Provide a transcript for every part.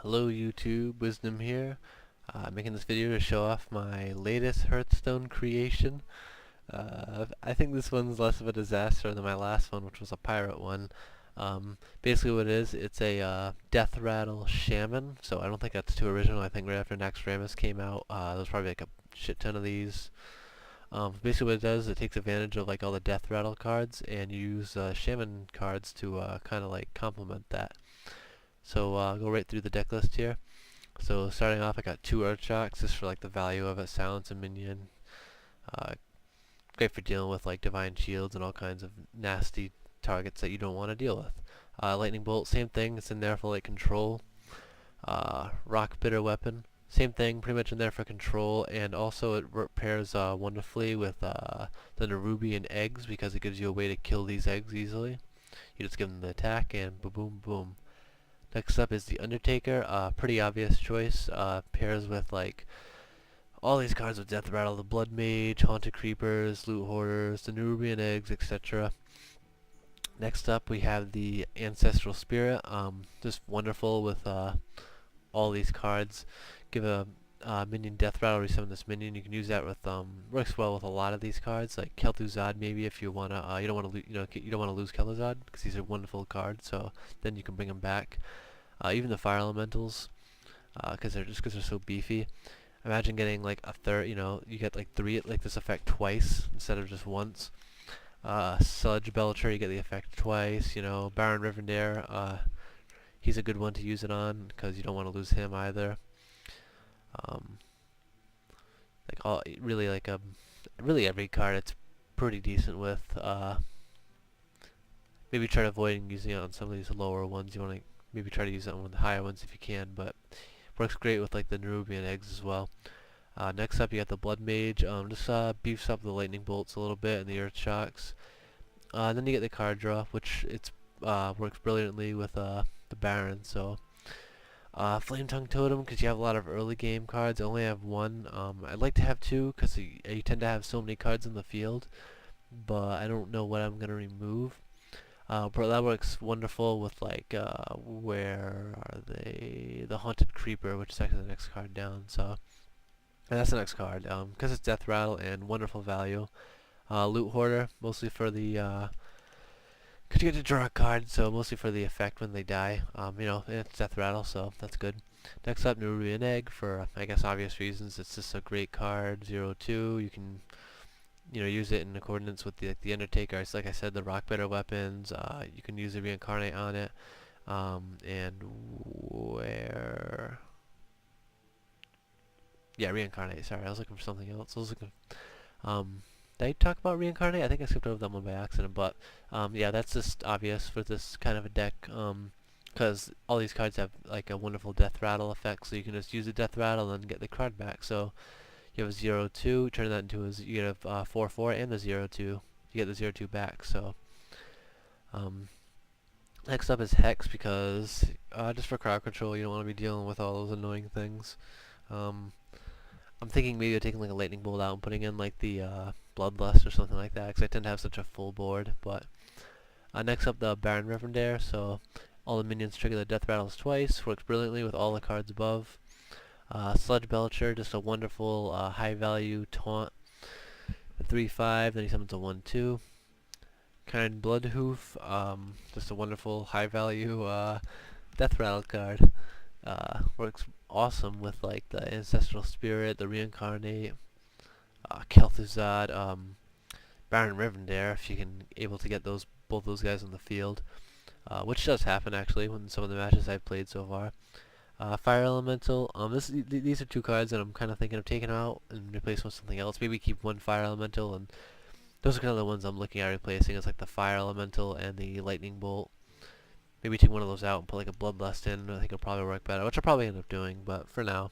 Hello YouTube, Wisdom here. Making this video to show off my latest Hearthstone creation. I think this one's less of a disaster than my last one, which was a pirate one. Basically what it is, it's a Deathrattle Shaman, so I don't think that's too original. I think right after Naxxramas came out, there's probably like a shit ton of these. Basically what it does, it takes advantage of like all the Deathrattle cards, and you use Shaman cards to kind of like complement that. So I'll go right through the deck list here. So starting off, I got two Earthshocks just for like the value of it, silence a minion. Uh, Great for dealing with like divine shields and all kinds of nasty targets that you don't want to deal with. Lightning bolt, same thing. It's in there for like control. Rock bitter weapon, same thing, pretty much in there for control, and also it pairs wonderfully with the Nerubian eggs because it gives you a way to kill these eggs easily. You just give them the attack and boom, boom, boom. Next up is the Undertaker, pretty obvious choice, pairs with like all these cards with Deathrattle, the Blood Mage, Haunted Creepers, Loot Hoarders, the Nerubian Eggs, etc. Next up we have the Ancestral Spirit, just wonderful with all these cards. Give a minion Deathrattle, resummon this minion. You can use that with works well with a lot of these cards, like Kel'Thuzad maybe if you wanna you don't want to lose Kel'Thuzad because these are wonderful cards. So then you can bring them back. Even the fire elementals, because they're so beefy. Imagine getting like a third, you get like three like this effect twice instead of just once. Sludge Belcher, you get the effect twice. Baron Rivendare, he's a good one to use it on because you don't want to lose him either. Like all really like really every card it's pretty decent with. Maybe try to avoid using it on some of these lower ones. You want to maybe try to use it on one of the higher ones if you can, but works great with like the Nerubian eggs as well. Next up you got the Blood Mage, just beefs up the lightning bolts a little bit and the earth shocks. Then you get the card draw, which works brilliantly with the Baron. So Flame Tongue Totem, because you have a lot of early game cards. I only have one. I'd like to have two because you tend to have so many cards in the field, but I don't know what I'm gonna remove. But that works wonderful with like where are they? The Haunted Creeper, which is actually the next card down. So and that's the next card because it's Deathrattle and wonderful value. Loot Hoarder, mostly for the because you get to draw a card, so mostly for the effect when they die. It's Deathrattle, so that's good. Next up, Nerubian Egg for I guess obvious reasons. It's just a great card. 0/2. You can use it in accordance with the Undertaker. It's like I said, the rock better weapons. You can use the reincarnate on it. And where? Yeah, reincarnate. Sorry, I was looking for something else. I was looking. Did I talk about reincarnate? I think I skipped over that one by accident. But yeah, that's just obvious for this kind of a deck. Because all these cards have like a wonderful Deathrattle effect, so you can just use the Deathrattle and get the card back. So you have a 0/2, turn that into you get a 4/4 and the 0/2. You get the 0/2 back. So next up is Hex because just for crowd control, you don't want to be dealing with all those annoying things. I'm thinking maybe of taking like a lightning bolt out and putting in like the Bloodlust or something like that because I tend to have such a full board. But next up the Baron Rivendare, so all the minions trigger the Deathrattles twice. Works brilliantly with all the cards above. Sludge Belcher, just a wonderful high value taunt. A 3/5, then he summons a 1/2. Kind Bloodhoof, just a wonderful high value Deathrattle card. Works awesome with like the Ancestral Spirit, the Reincarnate, Kel'Thuzad, Baron Rivendare if you can able to get both those guys on the field, which does happen actually when some of the matches I've played so far. Fire Elemental. These are two cards that I'm kind of thinking of taking out and replacing with something else. Maybe keep one Fire Elemental, and those are kind of the ones I'm looking at replacing. It's like the Fire Elemental and the Lightning Bolt. Maybe take one of those out and put like a Bloodlust in. I think it'll probably work better, which I'll probably end up doing. But for now,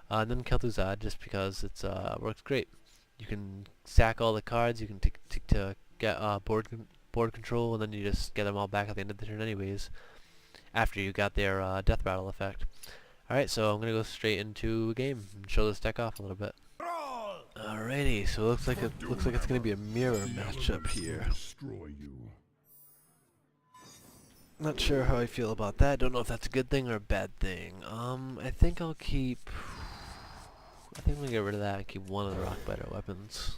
and then Kel'Thuzad just because it's works great. You can sack all the cards. You can to get board control, and then you just get them all back at the end of the turn anyways, after you got their Deathrattle effect. Alright, so I'm going to go straight into a game and show this deck off a little bit. Alrighty, so it looks like it's going to be a mirror matchup here. Not sure how I feel about that. Don't know if that's a good thing or a bad thing. I think I'll keep... I think I'm gonna get rid of that and keep one of the rock biter weapons.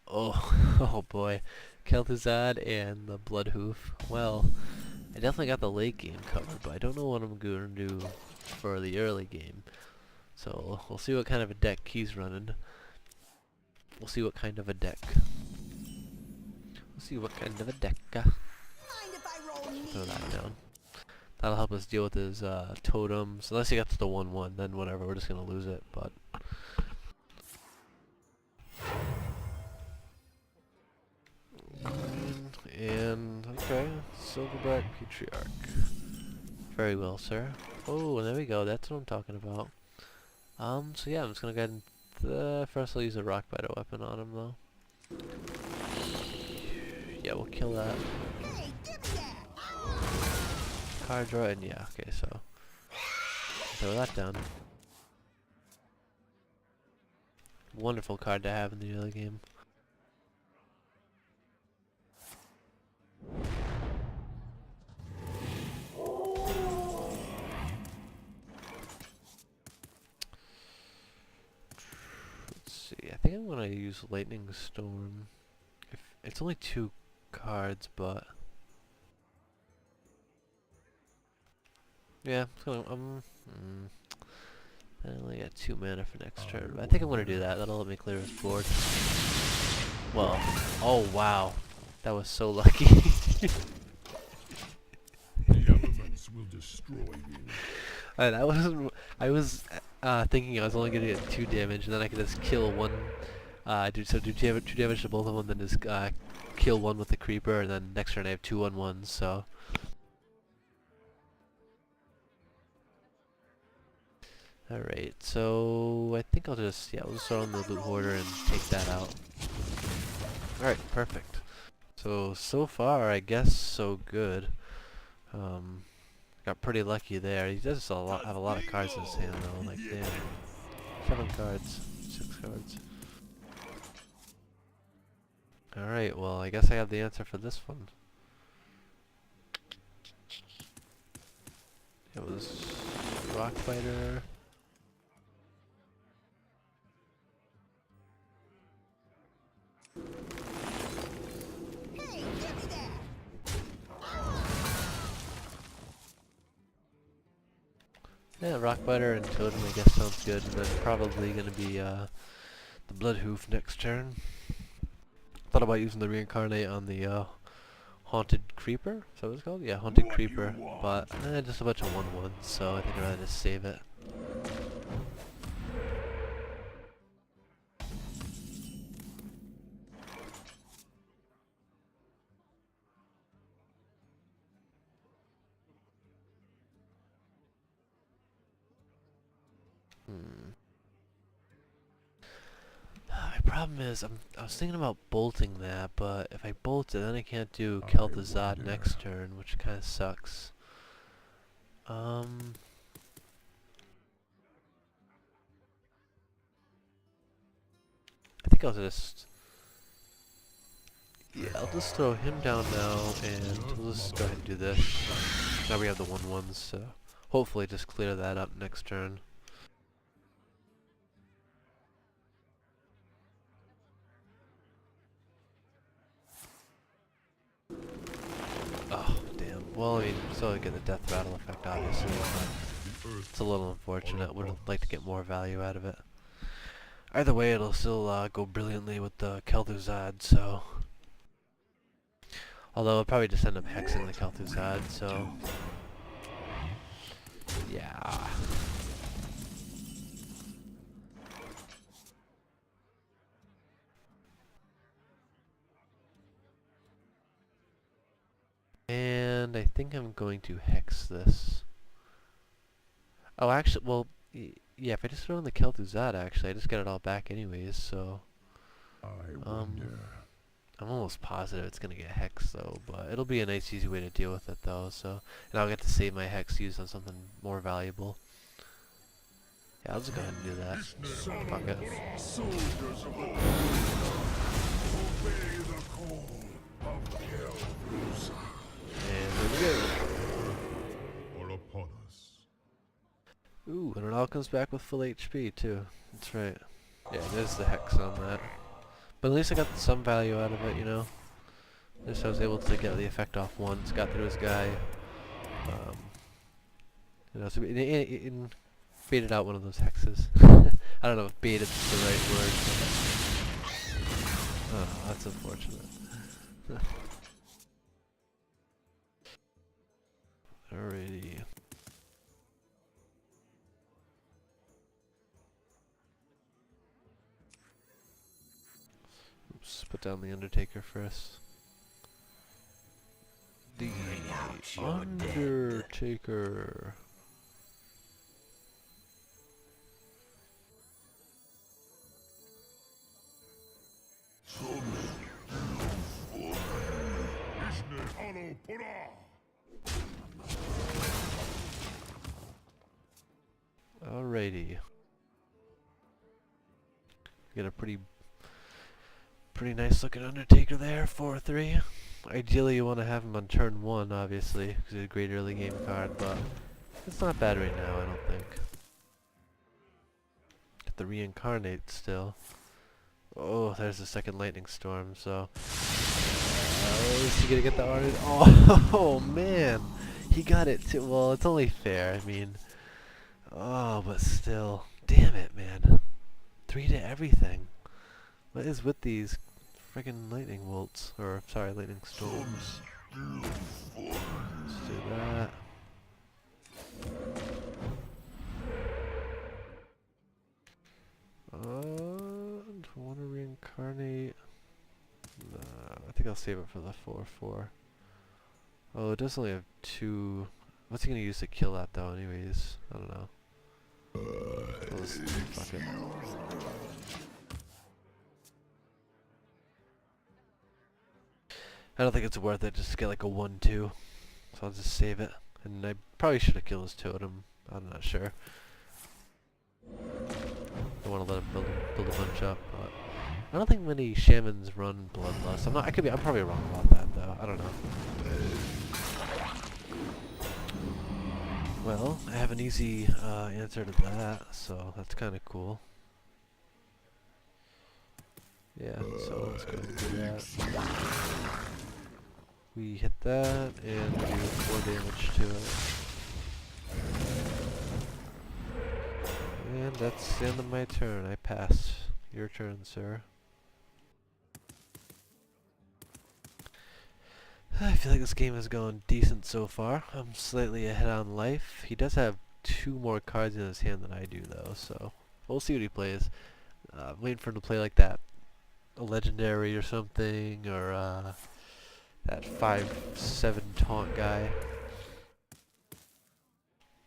Oh, oh boy. Kel'Thuzad and the Bloodhoof. Well, I definitely got the late game covered, but I don't know what I'm gonna do for the early game. So, we'll see what kind of a deck he's running. We'll see what kind of a deck. We'll see what kind of a deck. Throw that down. That'll help us deal with his totems. Unless he gets the 1-1, then whatever, we're just gonna lose it, but... And okay, Silverback Patriarch. Very well, sir. Oh, there we go, that's what I'm talking about. So yeah, I'm just gonna go ahead and... first I'll use a rock biter weapon on him, though. Yeah, we'll kill that. Card draw, and yeah, okay, so... throw that down. Wonderful card to have in the early game. Let's see, I think I'm gonna use Lightning Storm. If it's only 2 cards, but... yeah, so I only got 2 mana for next turn, but I think I'm gonna do that. That'll let me clear his board. Well, oh wow, that was so lucky. The elements will destroy you. That wasn't. I was thinking I was only gonna get 2 damage, and then I could just kill one. Do 2 damage to both of them, then just kill one with the creeper, and then next turn I have 2 1/1s. So. Alright, so I think I'll just, yeah, we'll just throw in the loot hoarder and take that out. Alright, perfect. So far, I guess so good. Got pretty lucky there. He does have a lot of cards in his hand though, like damn. 7 cards, 6 cards. Alright, well I guess I have the answer for this one. It was Rock Fighter. Yeah, Rockbiter and Totem I guess sounds good, and then probably gonna be the Bloodhoof next turn. Thought about using the Reincarnate on the Haunted Creeper, is that what it's called? Yeah, Haunted Creeper, but just a bunch of 1/1s, so I think I'd rather just save it. My problem is, I was thinking about bolting that, but if I bolt it, then I can't do Kel'Thuzad next turn, which kind of sucks. I think I'll just... yeah, I'll just throw him down now, and we'll just go ahead and do this. Now we have the 1/1s, so hopefully just clear that up next turn. Oh, damn. Well, I mean, still get the Deathrattle effect, obviously, but it's a little unfortunate. Would like to get more value out of it. Either way, it'll still go brilliantly with the Kel'Thuzad, so... although I'll probably just end up hexing the Kel'Thuzad, so... yeah. And I think I'm going to hex this. Oh, actually, well, yeah, if I just throw in the Kel'Thuzad, actually, I just get it all back anyways, so... I'm almost positive it's gonna get hexed though, but it'll be a nice easy way to deal with it though, so... and I'll get to save my hex used on something more valuable. Yeah, I'll just go ahead and do that. Fuck it. Soldiers of the obey the call of And there we go. Are upon us. Ooh, and it all comes back with full HP too. That's right. Yeah, there's the hex on that. But at least I got some value out of it, you know? At least I was able to get the effect off once, got through his guy. You know, so it baited out one of those hexes. I don't know if baited is the right word. Oh, that's unfortunate. Alrighty. Oops, put down the Undertaker first. The Undertaker. Alrighty. Get a pretty nice looking Undertaker there, 4-3. Ideally you want to have him on turn 1, obviously, because he's a great early game card, but it's not bad right now, I don't think. Get the Reincarnate still. Oh, there's the second Lightning Storm, so... at least you gotta get the Ardent. Oh, man! He got it too. Well, it's only fair, I mean... Oh, but still. Damn it, man. 3 to everything. What is with these friggin' lightning bolts? Or, sorry, lightning storms. Let's do that. Do I want to reincarnate? Nah, I think I'll save it for the 4-4. Oh, it does only have 2... What's he gonna use to kill that, though, anyways? I don't know. Fuck it. I don't think it's worth it just to get like a 1-2. So I'll just save it. And I probably should have killed his totem. I'm not sure. I want to let him build a bunch up, but I don't think many shamans run bloodlust. I'm probably wrong about that though. I don't know. Well, I have an easy answer to that, so that's kind of cool. Yeah, so let's go and do that. We hit that, and we do 4 damage to it. And that's the end of my turn. I pass. Your turn, sir. I feel like this game has gone decent so far. I'm slightly ahead on life. He does have 2 more cards in his hand than I do, though, so we'll see what he plays. I'm waiting for him to play like that, a legendary or something, or that 5-7 taunt guy.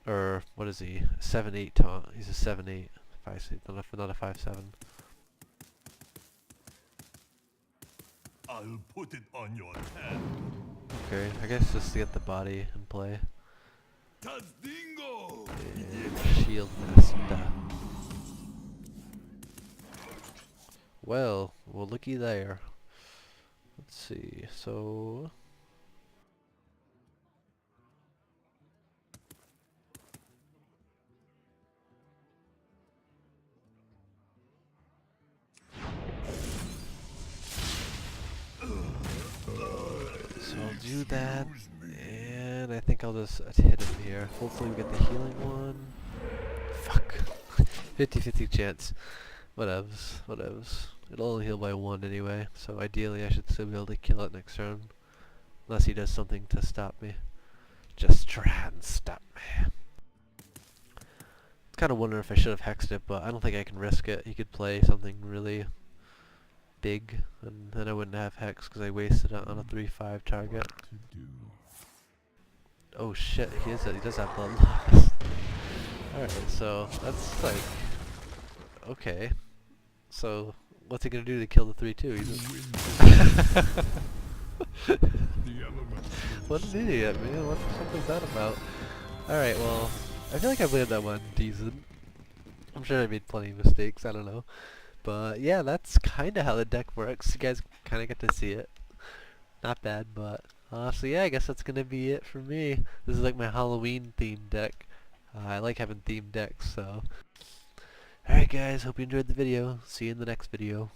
Or, what is he? 7-8 taunt. He's a 7-8. 5-6, not a 5-7. I'll put it on your head. Okay, I guess just to get the body in play. Tazdingo! And shield master. Well, looky there. Let's see, so... So I'll do that, and I think I'll just hit him here. Hopefully we get the healing one. Fuck. 50-50 chance. Whatevs. It'll only heal by 1 anyway, so ideally I should still be able to kill it next turn. Unless he does something to stop me. Just try and stop me. Kinda wondering if I should have hexed it, but I don't think I can risk it. He could play something really big, and then I wouldn't have hex because I wasted it on a 3-5 target. Oh shit, he does have bloodlust. Alright, so that's like... Okay. So, what's he gonna do to kill the 3-2? What an idiot, man. What the fuck was that about? Alright, well, I feel like I played that one decent. I'm sure I made plenty of mistakes, I don't know. But yeah, that's kinda how the deck works. You guys kinda get to see it. not bad, but so yeah, I guess that's gonna be it for me. This is like my Halloween themed deck. I like having themed decks, so. Alright guys, hope you enjoyed the video. See you in the next video.